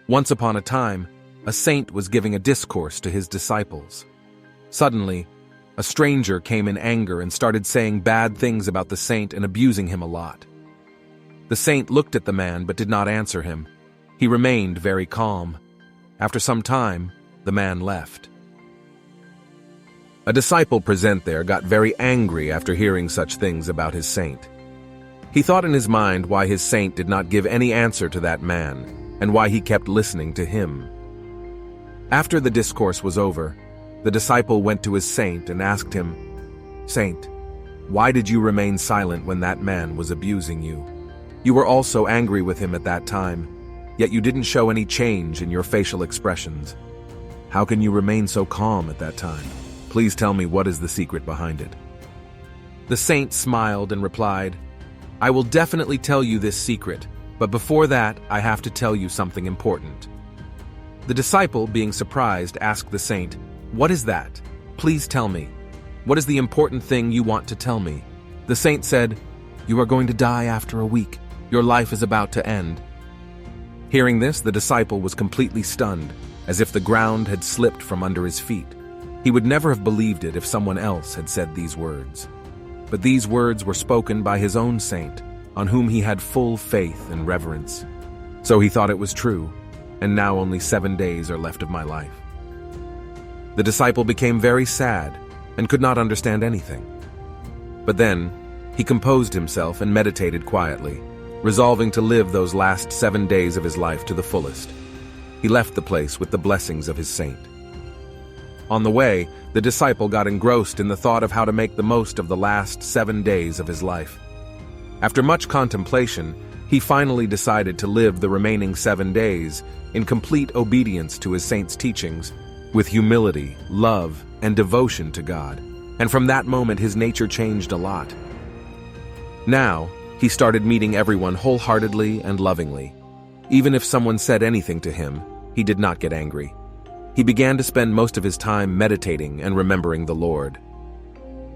Once upon a time, a saint was giving a discourse to his disciples. Suddenly, a stranger came in anger and started saying bad things about the saint and abusing him a lot. The saint looked at the man but did not answer him. He remained very calm. After some time, the man left. A disciple present there got very angry after hearing such things about his saint. He thought in his mind why his saint did not give any answer to that man, and why he kept listening to him. After the discourse was over, the disciple went to his saint and asked him, "Saint, why did you remain silent when that man was abusing you? You were also angry with him at that time, yet you didn't show any change in your facial expressions. How can you remain so calm at that time? Please tell me what is the secret behind it." The saint smiled and replied, "I will definitely tell you this secret, but before that, I have to tell you something important." The disciple, being surprised, asked the saint, "What is that? Please tell me. What is the important thing you want to tell me?" The saint said, "You are going to die after a week. Your life is about to end." Hearing this, the disciple was completely stunned, as if the ground had slipped from under his feet. He would never have believed it if someone else had said these words. But these words were spoken by his own saint, on whom he had full faith and reverence. So he thought it was true, and now only 7 days are left of my life. The disciple became very sad and could not understand anything. But then, he composed himself and meditated quietly, resolving to live those last 7 days of his life to the fullest. He left the place with the blessings of his saint. On the way, the disciple got engrossed in the thought of how to make the most of the last 7 days of his life. After much contemplation, he finally decided to live the remaining 7 days in complete obedience to his saint's teachings, with humility, love, and devotion to God. And from that moment, his nature changed a lot. Now, he started meeting everyone wholeheartedly and lovingly. Even if someone said anything to him, he did not get angry. He began to spend most of his time meditating and remembering the Lord.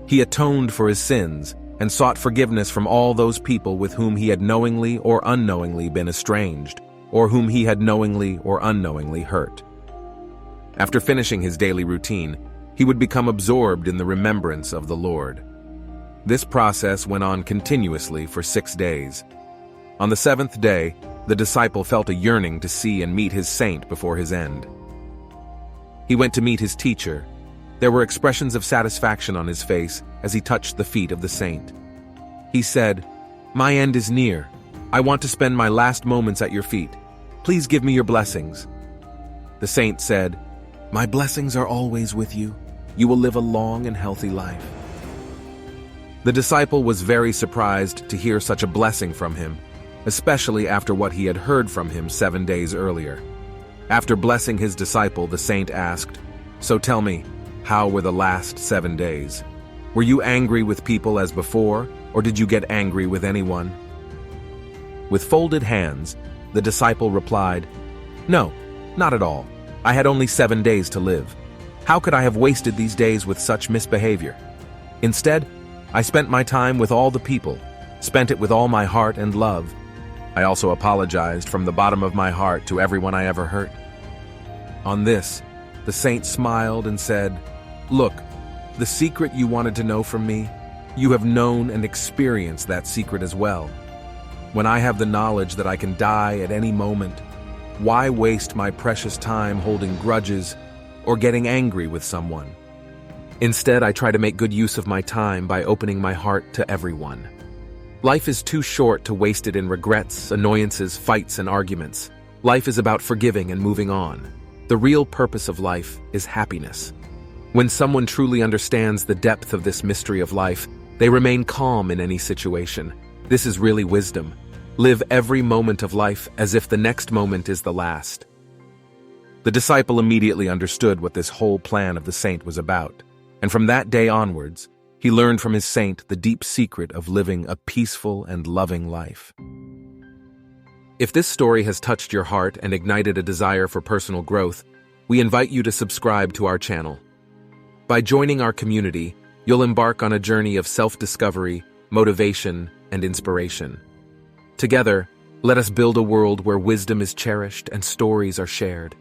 He atoned for his sins and sought forgiveness from all those people with whom he had knowingly or unknowingly been estranged, or whom he had knowingly or unknowingly hurt. After finishing his daily routine, he would become absorbed in the remembrance of the Lord. This process went on continuously for 6 days. On the 7th day, the disciple felt a yearning to see and meet his saint before his end. He went to meet his teacher. There were expressions of satisfaction on his face as he touched the feet of the saint. He said, "My end is near. I want to spend my last moments at your feet. Please give me your blessings." The saint said, "My blessings are always with you. You will live a long and healthy life." The disciple was very surprised to hear such a blessing from him, especially after what he had heard from him 7 days earlier. After blessing his disciple, the saint asked, "So tell me, how were the last 7 days? Were you angry with people as before, or did you get angry with anyone?" With folded hands, the disciple replied, "No, not at all. I had only 7 days to live. How could I have wasted these days with such misbehavior? Instead, I spent my time with all the people, spent it with all my heart and love. I also apologized from the bottom of my heart to everyone I ever hurt." On this, the saint smiled and said, "Look, the secret you wanted to know from me, you have known and experienced that secret as well. When I have the knowledge that I can die at any moment, why waste my precious time holding grudges or getting angry with someone? Instead, I try to make good use of my time by opening my heart to everyone. Life is too short to waste it in regrets, annoyances, fights, and arguments. Life is about forgiving and moving on. The real purpose of life is happiness. When someone truly understands the depth of this mystery of life, they remain calm in any situation. This is really wisdom. Live every moment of life as if the next moment is the last." The disciple immediately understood what this whole plan of the saint was about, and from that day onwards, he learned from his saint the deep secret of living a peaceful and loving life. If this story has touched your heart and ignited a desire for personal growth, we invite you to subscribe to our channel. By joining our community, you'll embark on a journey of self-discovery, motivation, and inspiration. Together, Let us build a world where wisdom is cherished and stories are shared.